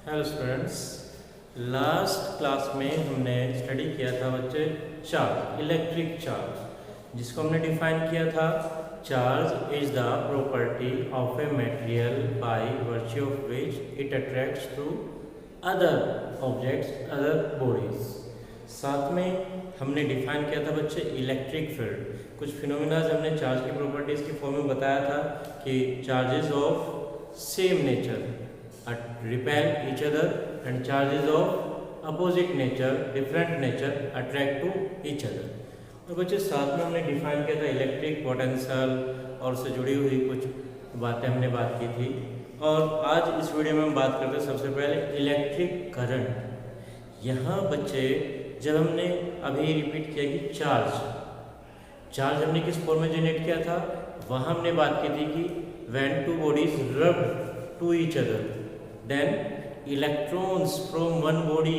Hello students, last class में हमने study किया था बच्चे चार्ज, इलेक्ट्रिक चार्ज, जिसको हमने डिफाइन किया था। Charge is the property of a material by virtue of which it attracts to other objects, other bodies. साथ में हमने डिफाइन किया था बच्चे इलेक्ट्रिक फील्ड। कुछ फिनोमिना हमने चार्ज की प्रॉपर्टीज की फॉर्म में बताया था कि charges of same nature repel each other and charges of opposite nature, different nature attract to each other। और बच्चे साथ में हमने डिफाइन किया था इलेक्ट्रिक पोटेंशियल और उससे जुड़ी हुई कुछ बातें हमने बात की थी। और आज इस वीडियो में हम बात करते हैं सबसे पहले इलेक्ट्रिक करंट। यहाँ बच्चे जब हमने अभी रिपीट किया कि चार्ज हमने किस फॉर्म में जनरेट किया था, वहाँ हमने बात की थी कि when two bodies rub to each other then electrons from one body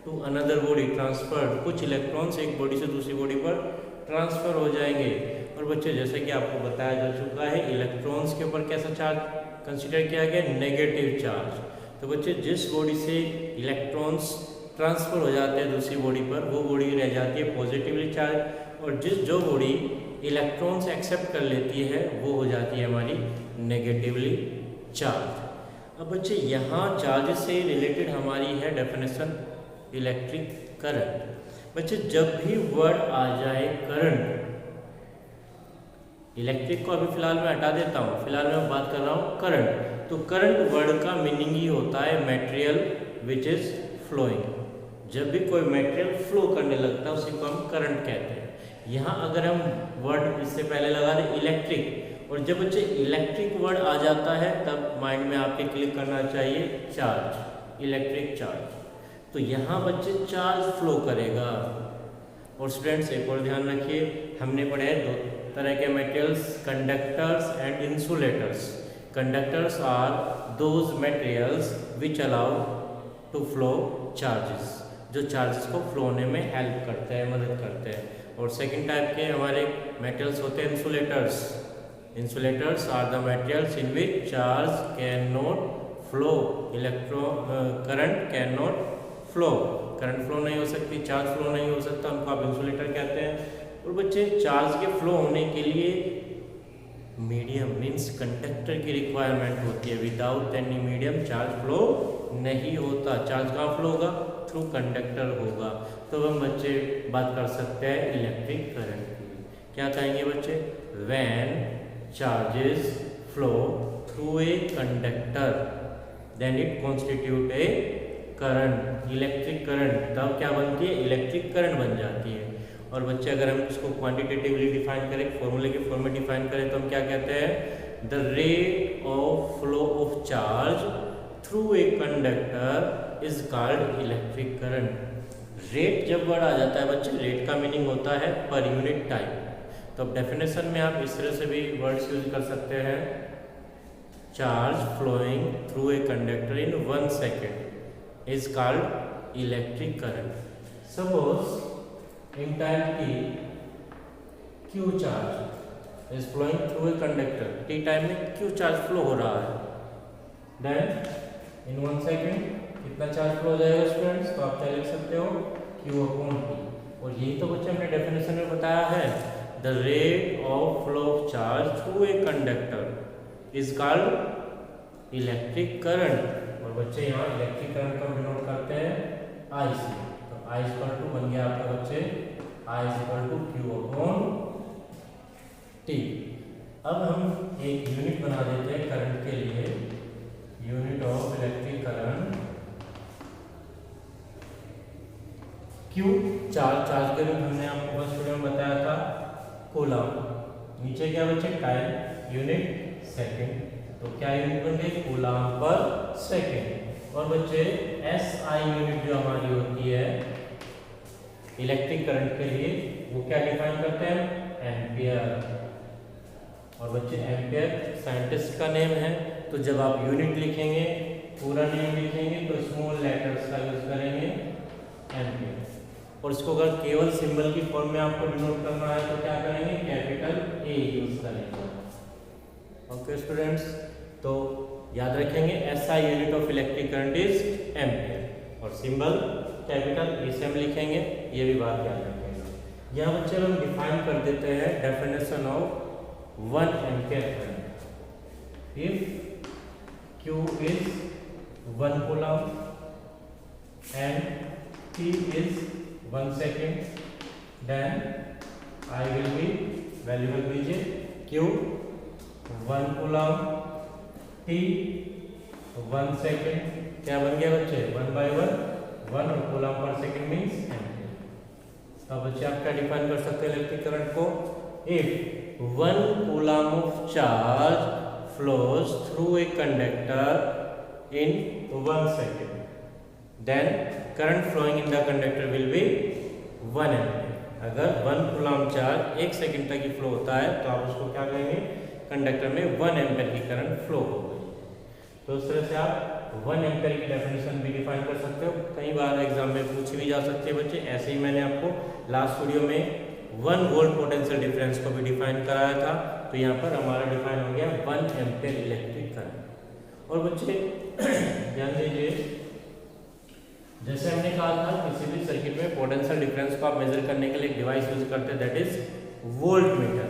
to another body transferred। कुछ इलेक्ट्रॉन्स एक बॉडी से दूसरी बॉडी पर ट्रांसफर हो जाएंगे। और बच्चे जैसे कि आपको बताया जा चुका है, इलेक्ट्रॉन्स के ऊपर कैसा चार्ज कंसीडर किया गया, नेगेटिव चार्ज। तो बच्चे जिस बॉडी से इलेक्ट्रॉन्स ट्रांसफर हो जाते हैं दूसरी बॉडी पर, वो बॉडी रह जाती है पॉजिटिवली चार्ज, और जो बॉडी इलेक्ट्रॉन्स एक्सेप्ट कर लेती है वो हो जाती है हमारी नेगेटिवली चार्ज। अब बच्चे यहाँ चार्ज से रिलेटेड हमारी है डेफिनेशन इलेक्ट्रिक करंट। बच्चे जब भी वर्ड आ जाए करंट, इलेक्ट्रिक को अभी फिलहाल मैं हटा देता हूँ, फिलहाल मैं बात कर रहा हूँ करंट। तो करंट वर्ड का मीनिंग ही होता है मटेरियल विच इज फ्लोइंग। जब भी कोई मटेरियल फ्लो करने लगता है उसी को हम करंट कहते हैं। यहाँ अगर हम वर्ड इससे पहले लगा दें इलेक्ट्रिक, और जब बच्चे इलेक्ट्रिक वर्ड आ जाता है तब माइंड में आपके क्लिक करना चाहिए चार्ज, इलेक्ट्रिक चार्ज। तो यहाँ बच्चे चार्ज फ्लो करेगा। और स्टूडेंट्स एक और ध्यान रखिए, हमने पढ़े हैं दो तरह के materials, conductors and insulators. Conductors are those materials which allow to flow charges, जो चार्जेस को फ्लो होने में हेल्प करते हैं, मदद करते हैं। और सेकेंड टाइप के हमारे मटेरियल्स होते हैं insulators. Insulators are the materials in which charge cannot flow, current cannot flow, current flow नहीं हो सकती, चार्ज फ्लो नहीं हो सकता, उनको आप इंसुलेटर कहते हैं। और बच्चे चार्ज के फ्लो होने के लिए मीडियम मीन्स कंडक्टर की रिक्वायरमेंट होती है। Without any medium charge flow नहीं होता। चार्ज कहाँ फ्लो होगा? थ्रू कंडक्टर होगा। तो हम बच्चे बात कर सकते हैं इलेक्ट्रिक करंट की। क्या कहेंगे बच्चे? When charges flow through a conductor then it constitute a current, electric current. तब क्या बनती है? इलेक्ट्रिक करंट बन जाती है। और बच्चे अगर हम इसको क्वांटिटेटिवली डिफाइन करें, फॉर्मूले के फॉर्म में डिफाइन करें, तो हम क्या कहते हैं? The rate of flow of charge through a conductor is called electric current. Rate जब वर्ड आ जाता है बच्चे, रेट का मीनिंग होता है पर यूनिट टाइम। तो डेफिनेशन में आप इस तरह से भी वर्ड्स यूज कर सकते हैं, charge flowing through a conductor in 1 second is called electric current. Suppose in time T Q charge is flowing through a conductor, T time में क्यू चार्ज फ्लो हो रहा है, देन इन 1 सेकेंड कितना charge flow हो जाएगा students? तो आप क्या लिख सकते हो? Q upon T. और यही तो बच्चे हमने डेफिनेशन में बताया है, the rate of flow of charge through a conductor is called electric current। और बच्चे यहाँ इलेक्ट्रिक करंट को डिनोट करते हैं I से। तो I इक्वल टू बन गया आपका बच्चे I equal to Q upon T। अब हम एक यूनिट बना देते हैं करंट के लिए, unit of electric current Q। Charge के रूप हमने आपको फर्स्ट वीडियो में बताया था कूलम। नीचे क्या बच्चे? Time, unit second. तो क्या यूनिट बन गई? Coulomb per second. और बच्चे SI यूनिट जो हमारी होती है इलेक्ट्रिक करंट के लिए, वो क्या डिफाइन करते हैं? एम्पियर। और बच्चे एम्पियर साइंटिस्ट का नेम है। तो जब आप यूनिट लिखेंगे, पूरा नेम लिखेंगे, तो स्मॉल लेटर्स का यूज करेंगे एम्पियर। और इसको अगर केवल सिंबल की फॉर्म में आपको डिनोट करना है तो क्या करेंगे? कैपिटल A यूज करेंगे। ओके स्टूडेंट्स, तो याद रखेंगे SI unit of electric current is ampere, और सिंबल कैपिटल ए से हम लिखेंगे, ये भी बात याद रखेंगे। यहाँ बच्चे हम डिफाइन कर देते हैं definition of 1 ampere current. If Q is 1 coulomb and T is 1 second, then I will be value रख दीजिए Q 1 coulomb, T 1 second, क्या बन गया बच्चे 1/1, 1 और coulomb per second means ampere. तो बच्चे आप क्या डिफाइन कर सकते हैं इलेक्ट्रिक करंट को? If 1 coulomb of charge flows through a conductor in 1 second, then current flowing in the conductor will be 1 ampere. अगर 1 कूलम चार्ज 1 सेकंड तक ही फ्लो होता है तो आप उसको क्या कहेंगे? कंडक्टर में 1 एम्पियर की करंट फ्लो हो गई। तो इस तरह से आप 1 एम्पियर की डेफिनेशन भी डिफाइन कर सकते हो। कई बार एग्जाम में पूछी भी जा सकती है बच्चे। ऐसे ही मैंने आपको लास्ट वीडियो में 1 वोल्ट पोटेंशियल डिफरेंस को भी डिफाइन कराया था। तो यहाँ पर हमारा डिफाइन हो गया 1 एम्पियर इलेक्ट्रिक करंट। और बच्चे ध्यान दीजिए, जैसे हमने कहा था किसी भी सर्किट में पोटेंशियल डिफरेंस को आप मेजर करने के लिए एक डिवाइस यूज करते हैं, दैट इज वोल्टमीटर।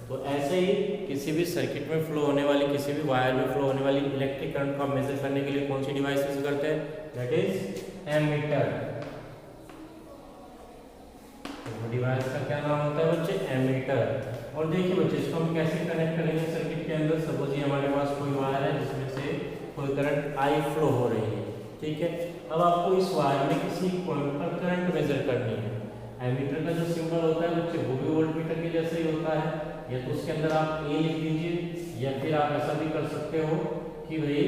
तो ऐसे ही किसी भी सर्किट में फ्लो होने वाली, किसी भी वायर में फ्लो होने वाली इलेक्ट्रिक करंट को आप मेजर करने के लिए कौन सी डिवाइस यूज करते हैं? That is ammeter. तो डिवाइस का क्या नाम होता है बच्चे? एमीटर। और देखिए बच्चे, इसको हम कैसे कनेक्ट करेंगे सर्किट के अंदर? सपोज ये हमारे पास कोई वायर है जिसमें से कोई करंट आई फ्लो हो रही है, ठीक है। अब आपको इस वायर में किसी पॉइंट पर करंट मेजर करनी है। एमीटर का जो सिंबल होता है बच्चे वो भी वोल्टमीटर के जैसे ही होता है। या तो उसके अंदर आप ए लिख दीजिए, या फिर आप ऐसा भी कर सकते हो कि भाई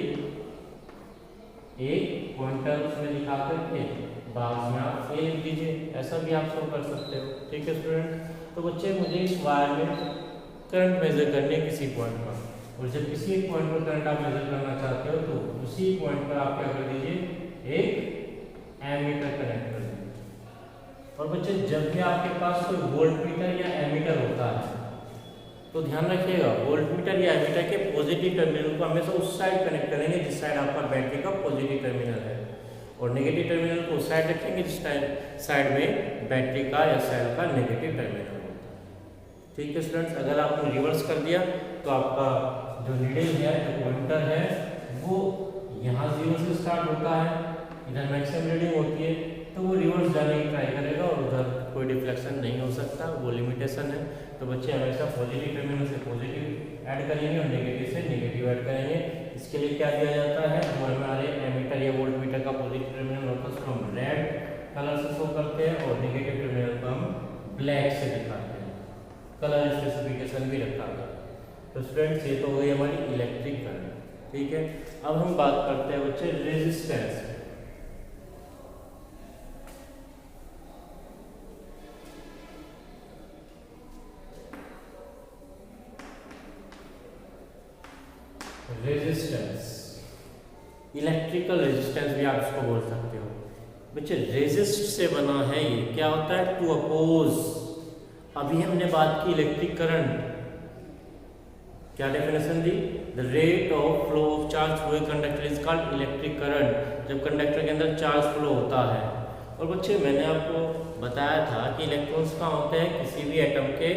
एक पॉइंटर उसमें दिखा करके बाद में आप ए लिख दीजिए, ऐसा भी आप शो कर सकते हो, ठीक है स्टूडेंट। तो बच्चे मुझे इस वायर में करंट मेजर करनी है किसी पॉइंट पर, और जब किसी एक पॉइंट पर करंट आप मेजर करना चाहते हो तो उसी पॉइंट पर आप क्या कर दीजिए? एक एमीटर कनेक्ट कर दीजिए। और बच्चे जब भी आपके पास कोई वोल्टमीटर या एमीटर होता है तो ध्यान रखिएगा, वोल्टमीटर या एमीटर के पॉजिटिव टर्मिनल को हमेशा उस साइड कनेक्ट करेंगे जिस साइड आपका बैटरी का पॉजिटिव टर्मिनल है, और नेगेटिव टर्मिनल को उस साइड रखेंगे जिस साइड में बैटरी का या सेल का नेगेटिव टर्मिनल होता है, ठीक है स्टूडेंट्स। अगर आपने रिवर्स कर दिया तो आपका जो नीडल है, जो पॉइंटर है, वो यहाँ 0 से स्टार्ट होता है, इधर मैक्सिमम रीडिंग होती है, तो वो रिवर्स जाने की ट्राई करेगा और उधर कोई डिफ्लेक्शन नहीं हो सकता, वो लिमिटेशन है। तो बच्चे हमेशा पॉजिटिव टर्मिनल से पॉजिटिव ऐड करेंगे और नेगेटिव से नेगेटिव ऐड करेंगे। इसके लिए क्या दिया जाता है? हमारे एमीटर या वोल्टमीटर का पॉजिटिव टर्मिनल होता है उसको हम रेड कलर से शो करते हैं और नेगेटिव टर्मिनल को हम ब्लैक से दिखाते हैं, कलर स्पेसिफिकेशन भी रखा है। तो स्टूडेंट्स ये तो हो गई हमारी इलेक्ट्रिक करंट, ठीक है। अब हम बात करते हैं बच्चे रेजिस्टेंस। रेजिस्टेंस, इलेक्ट्रिकल रेजिस्टेंस भी आप इसको बोल सकते हो बच्चे। रेजिस्ट से बना है, ये क्या होता है? To oppose. अभी हमने बात की इलेक्ट्रिक करंट, क्या डेफिनेशन दी? The rate of flow of charge through a conductor is called electric current, जब कंडक्टर के अंदर चार्ज फ्लो होता है। और बच्चे मैंने आपको बताया था कि इलेक्ट्रॉन्स कहाँ होते हैं? किसी भी एटम के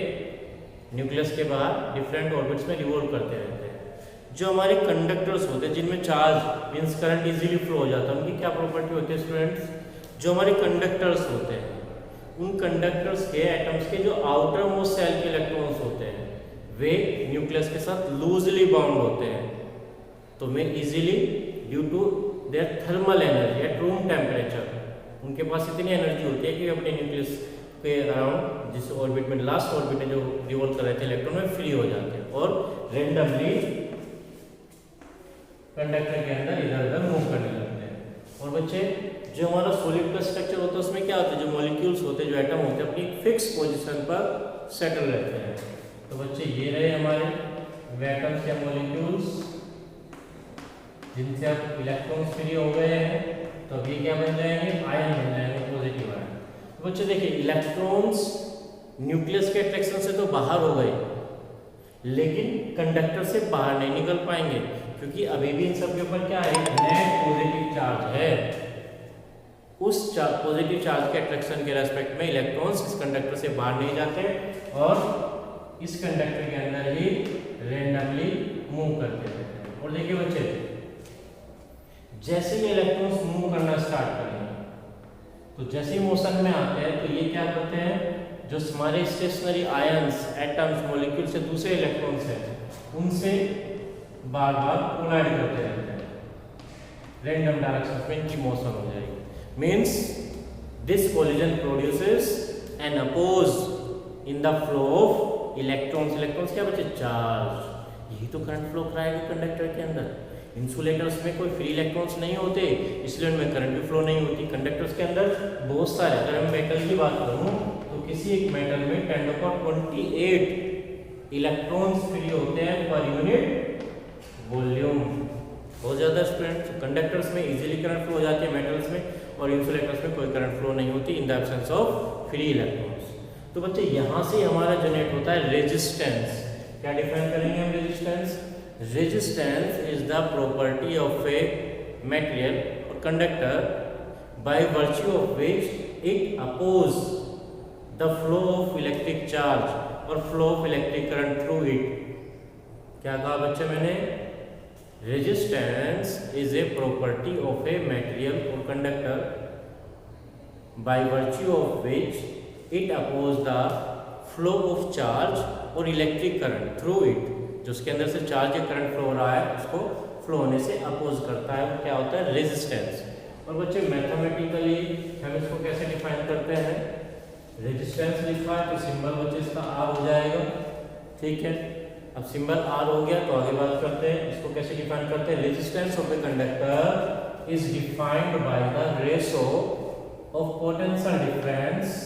न्यूक्लियस के बाहर डिफरेंट ऑर्बिट्स में रिवॉल्व करते रहते हैं। जो हमारे कंडक्टर्स होते हैं जिनमें charge means current easily flow हो जाता है, उनकी क्या प्रॉपर्टी होती है स्टूडेंट्स? जो हमारे कंडक्टर्स होते हैं, उन कंडक्टर्स के एटम्स के जो आउटर मोस्ट सेल के इलेक्ट्रॉन्स होते हैं वे न्यूक्लियस के साथ लूजली बाउंड होते हैं, तो वे easily due to their thermal energy at room temperature, उनके पास इतनी एनर्जी होती है कि अपने न्यूक्लियस के अराउंड जिस ऑर्बिट में, लास्ट ऑर्बिट में जो रिवॉल्व कर रहे थे इलेक्ट्रॉन में, फ्री हो जाते हैं और रेंडमली कंडक्टर के अंदर इधर उधर मूव करने लगते हैं। और बच्चे जो हमारा सॉलिड का स्ट्रक्चर होता है उसमें क्या होता है? जो मॉलिक्यूल्स होते हैं, जो एटम होते हैं, अपनी फिक्स पोजीशन पर सेटल रहते हैं। तो बच्चे ये रहे हमारे एटम्स या मॉलिक्यूल्स जिनसे अब इलेक्ट्रॉन्स फ्री हो गए हैं, तो अब ये क्या बन जाएंगे? आयन बन जाएंगे, पॉजिटिव आयन। तो बच्चे देखिए, इलेक्ट्रॉन्स न्यूक्लियस के अट्रैक्शन से तो बाहर हो गए, लेकिन कंडक्टर से बाहर नहीं निकल पाएंगे, क्योंकि अभी भी इन सब के ऊपर क्या है, नेट पॉजिटिव चार्ज है। उस पॉजिटिव चार्ज के अट्रैक्शन के रेस्पेक्ट में इलेक्ट्रॉन्स इस कंडक्टर से बाहर नहीं जाते और इस कंडक्टर के अंदर ही रेंडमली मूव करते रहते हैं। और देखिए बच्चे, जैसे ही इलेक्ट्रॉन्स मूव करना स्टार्ट करेंगे तो जैसे ही मोशन में आते हैं तो ये क्या करते हैं, जो हमारे स्टेशनरी आयंस, एटम्स, मॉलिक्यूल से दूसरे इलेक्ट्रॉन्स हैं उनसे बार बार कोलाइड करते रहते हैं, रैंडम डायरेक्शन में इनकी मोशन हो जाएगी। Means this collision produces an oppose in the flow of electrons. Electrons क्या बच्चे, चार्ज। यही तो करंट फ्लो कराएगा कंडक्टर के अंदर। इंसुलेटर्स में कोई फ्री इलेक्ट्रॉन्स नहीं होते, इसलिए उनमें करंट भी फ्लो नहीं होती। कंडक्टर्स के अंदर बहुत सारे, अगर मैं मेटल की बात करूं तो किसी एक मेटल में 10⁻28 इलेक्ट्रॉन्स फ्री होते हैं पर यूनिट वॉल्यूम। बहुत ज़्यादा स्टूडेंट, कंडक्टर्स में इजीली करंट फ्लो हो जाती है मेटल्स में, और इंसुलेटर्स में कोई करंट फ्लो नहीं होती in the absence of free electrons. तो बच्चे यहाँ से हमारा जनरेट होता है रेजिस्टेंस। क्या डिफाइन करेंगे हम resistance? Resistance is the property of a material or conductor by virtue of which it opposes the flow of electric charge or flow of electric current through it. क्या कहा बच्चे मैंने? Resistance is a property of a material or conductor by virtue of which it opposes the flow of charge or electric current through it. जो उसके अंदर से charge या current flow हो रहा है उसको फ्लो होने से अपोज करता है, क्या होता है? रेजिस्टेंस। और बच्चे मैथमेटिकली हम इसको कैसे डिफाइन करते हैं? रेजिस्टेंस लिखा है तो सिंबल बच्चे इसका आर हो जाएगा, ठीक है। अब सिंबल आर हो गया तो आगे बात करते हैं इसको कैसे डिफाइन करते हैं। Resistance of a conductor is defined by the ratio of potential difference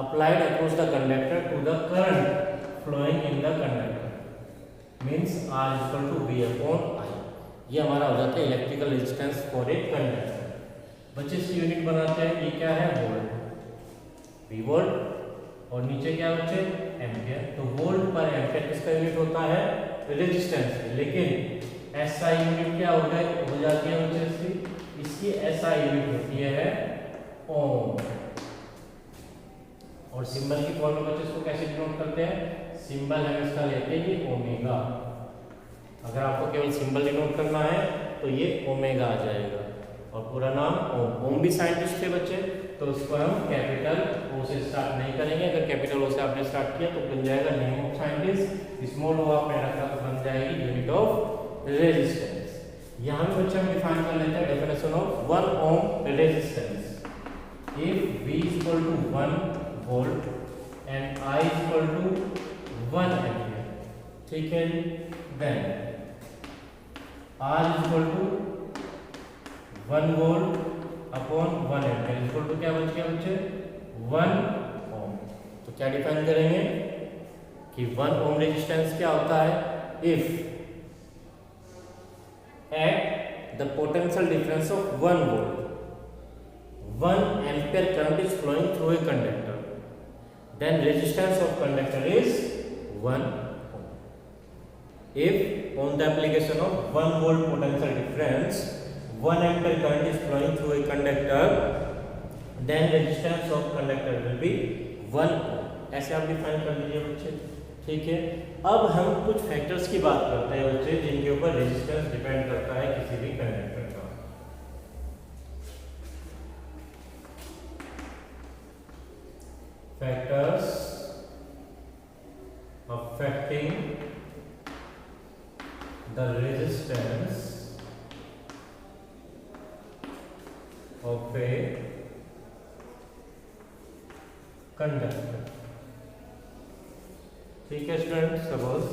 applied across the conductor to the current flowing in the conductor. Means R equal to V upon I। ये हमारा हो जाता है electrical resistance for a conductor. बच्चे इसकी unit बनाते हैं, ये क्या है? वोल्ट, V वोल्ट, और नीचे क्या बच्चे? एम्पियर। तो वोल्ट पर एम्पियर किसका यूनिट होता है? रेजिस्टेंस। लेकिन SI यूनिट क्या हो जाती है बच्चे इसकी SI यूनिट होती है ओम। और सिंबल की फॉर्म में बच्चे इसको कैसे डिनोट करते हैं? सिंबल हम इसका लेते हैं ये ओमेगा। अगर आपको केवल सिंबल डिनोट करना है तो ये ओमेगा आ जाएगा, और पूरा नाम ओम। ओम भी साइंटिस्ट थे बच्चे, तो उसको हम कैपिटल ओ से स्टार्ट नहीं करेंगे। अगर कैपिटल ओ से आपने स्टार्ट किया तो बन जाएगा नेम ऑफ साइंटिस्ट, स्मॉल ओ आपने रखा तो बन जाएगी यूनिट ऑफ रेजिस्टेंस। यहाँ भी बच्चे हम डिफाइन कर लेते हैं definition of 1 ohm resistance. If V equal to 1 volt and I equal to 1 ampere, ठीक है। Then R equal to 1 volt upon 1 ampere equal to क्या बच गया बच्चे? 1 ओम। तो क्या डिफाइन करेंगे कि 1 ओम रेजिस्टेंस क्या होता है? If at the potential difference of 1 volt 1 ampere current is flowing through a conductor, then resistance of conductor is 1 ohm. If on the application of 1 volt potential difference 1 ampere current is flowing through a conductor, then resistance of conductor will be 1 ohm. ऐसे आप define कर लीजिए बच्चे, ठीक है। अब हम कुछ फैक्टर्स की बात करते हैं बच्चे जिनके ऊपर रेजिस्टेंस डिपेंड करता है किसी भी कंडक्टर का। Factors affecting the resistance of a conductor, ठीक है स्टूडेंट। सपोज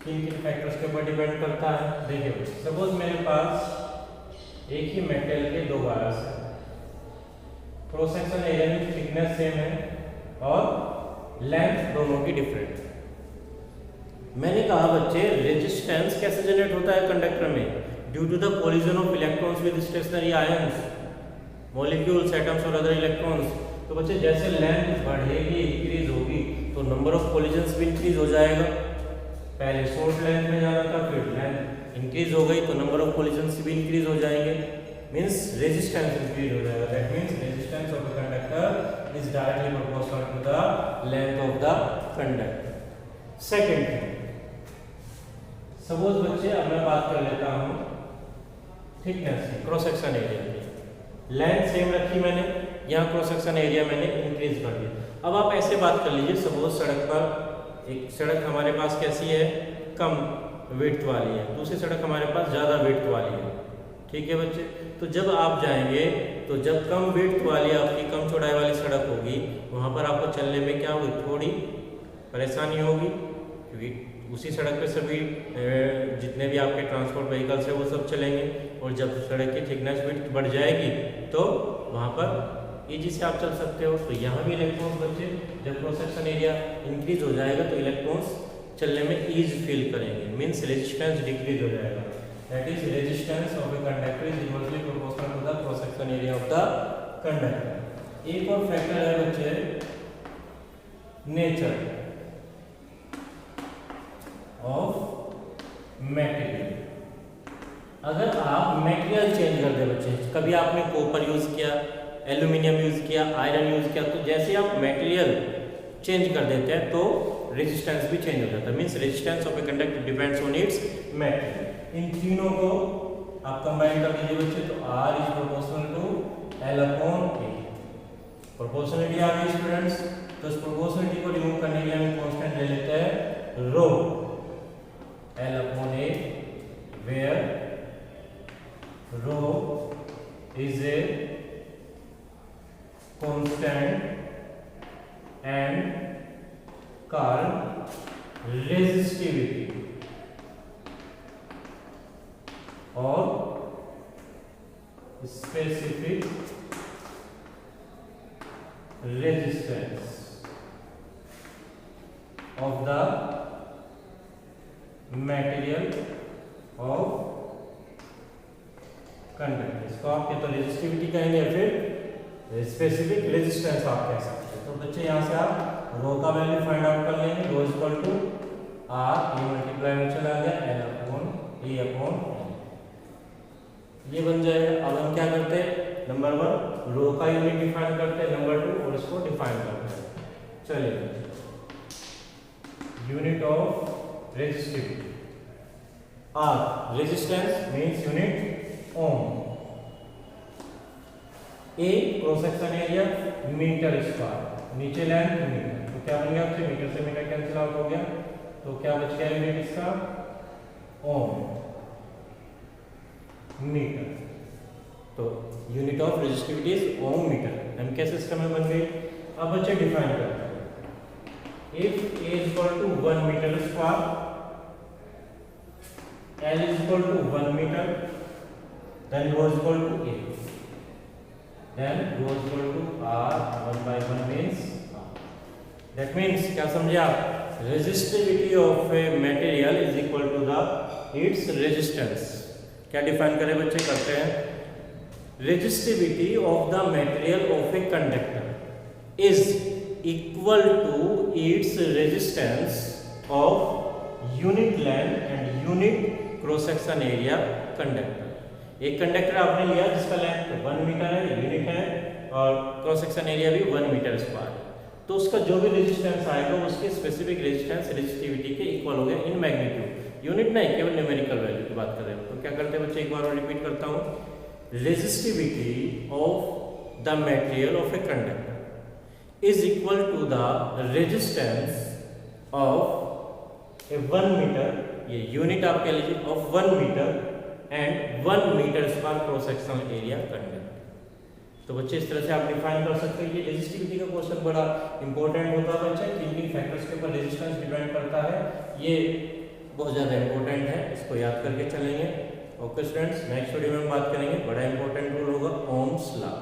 किन किन फैक्टर्स के ऊपर डिपेंड करता है? देखिए सपोज मेरे पास एक ही मेटल के 2 वायर्स हैं, क्रॉस सेक्शन एरिया में थिकनेस सेम है और लेंथ दोनों की डिफरेंट। मैंने कहा बच्चे रेजिस्टेंस कैसे जनरेट होता है कंडक्टर में? Due to the collision of electrons with stationary ions, molecules, atoms और अदर इलेक्ट्रॉन्स। तो बच्चे जैसे लेंथ बढ़ेगी, इंक्रीज होगी, तो नंबर ऑफ कोलिजन्स भी इंक्रीज हो जाएगा। पहले शॉर्ट लेंथ में जाना था, फिर लेंथ इंक्रीज हो गई तो नंबर ऑफ कोलिजन्स भी इंक्रीज हो जाएंगे, मींस रेजिस्टेंस इंक्रीज हो जाएगा। That means resistance of the conductor is directly proportional to the length of the conductor. Second, suppose बच्चे अब मैं बात कर लेता हूं थिकनेस क्रॉस सेक्शन एरिया की। लेंथ सेम रखी मैंने, यहाँ क्रॉस सेक्शन एरिया मैंने इंक्रीज कर दिया। अब आप ऐसे बात कर लीजिए, सपोज सड़क पर एक सड़क हमारे पास कैसी है, कम विड्थ वाली है, दूसरी सड़क हमारे पास ज़्यादा विड्थ वाली है, ठीक है बच्चे। तो जब आप जाएंगे तो जब कम विड्थ वाली आपकी कम चौड़ाई वाली सड़क होगी वहाँ पर आपको चलने में क्या होगी, थोड़ी परेशानी होगी, क्योंकि उसी सड़क पे सभी जितने भी आपके ट्रांसपोर्ट व्हीकल्स है वो सब चलेंगे। और जब सड़क की थिकनेस विड्थ बढ़ जाएगी तो वहाँ पर ईजी से आप चल सकते हो। तो यहाँ भी इलेक्ट्रॉन्स बच्चे जब क्रॉस सेक्शन एरिया इंक्रीज हो जाएगा तो इलेक्ट्रॉन्स चलने में ईज फील करेंगे, मीन्स रेजिस्टेंस डिक्रीज हो जाएगा। That is resistance of a conductor is inversely proportional to the cross section area of the conductor. एक और फैक्टर है बच्चे नेचर ऑफ मटेरियल। अगर आप मटेरियल चेंज कर दे बच्चे, कभी आपने कॉपर यूज किया, एल्यूमिनियम यूज किया, आयरन यूज किया, तो जैसे आप मटेरियल चेंज कर देते हैं तो रेजिस्टेंस भी चेंज हो जाता है, means resistance of a conductor depends on its material. इन तीनों को आप कंबाइन कर दीजिए बच्चे, तो R is proportional to L upon A। Proportionality आ गई स्टूडेंट्स, तो इस प्रोपोर्शनलिटी को रिमूव करने के लिए हम कांस्टेंट ले लेते हैं rho L upon A, where rho is a constant and called resistivity or specific resistance of the material of conductor। इसको आप या तो रेजिस्टिविटी कहेंगे या फिर स्पेसिफिक रेजिस्टेंस आप कह सकते हैं। तो बच्चे यहाँ से आप रो का वैल्यू फाइंड आउट कर लेंगे, रो इज इक्वल टू आर, ये मल्टीप्लाई में चला गया एल अपॉन ए अपॉन ये बन जाएगा। अब हम क्या करते हैं, नंबर 1 रो का यूनिट डिफाइन करते हैं, नंबर 2 और इसको डिफाइन करते हैं। चलिए, unit of resistivity R, resistance means unit ohm, A cross section area metre square, नीचे लेंथ मीटर, तो क्या बन गया आपसे, मीटर से मीटर कैंसिल आउट हो गया, तो क्या बच गया यूनिट इसका ओम मीटर। तो unit of resistivity is ohm metre. हम क्या सिस्टम में बन गई। अब बच्चे डिफाइन करते हैं, if A is equal to 1 metre square, L is equal to 1 metre, then rho is equal to A, then rho is equal to R 1/1 means that means क्या समझे आप, resistivity of a material is equal to the its resistance। क्या define करें बच्चे, करते हैं, resistivity of the material of a conductor is equal to its resistance of unit length and unit cross section area conductor। एक conductor आपने लिया जिसका length 1 metre है, यूनिट है, और क्रॉस सेक्शन एरिया भी 1 मीटर स्क्वायर, तो उसका जो भी रेजिस्टेंस आएगा उसके स्पेसिफिक रेजिस्टेंस रेजिस्टिविटी के इक्वल हो गया इन मैग्नीट्यूड, यूनिट नहीं केवल न्यूमेरिकल वैल्यू की बात कर रहे हो। तो क्या करते हैं बच्चे, एक बार और रिपीट करता हूँ, resistivity of the material of a conductor is equal to the resistance of a 1 metre, ये यूनिट आप कह लीजिए, of 1 metre and 1 metre square cross sectional area conductor. तो बच्चे इस तरह से आप डिफाइन कर सकते हैं। ये रेजिस्टिविटी का क्वेश्चन बड़ा इंपॉर्टेंट होता है बच्चे, किन फैक्टर्स के ऊपर रेजिस्टेंस डिपेंड करता है, ये बहुत ज़्यादा इंपॉर्टेंट है, इसको याद करके चलेंगे। ओके स्टूडेंट्स, नेक्स्ट वीडियो में हम बात करेंगे, बड़ा इंपॉर्टेंट रूल होगा ओम्स लॉ।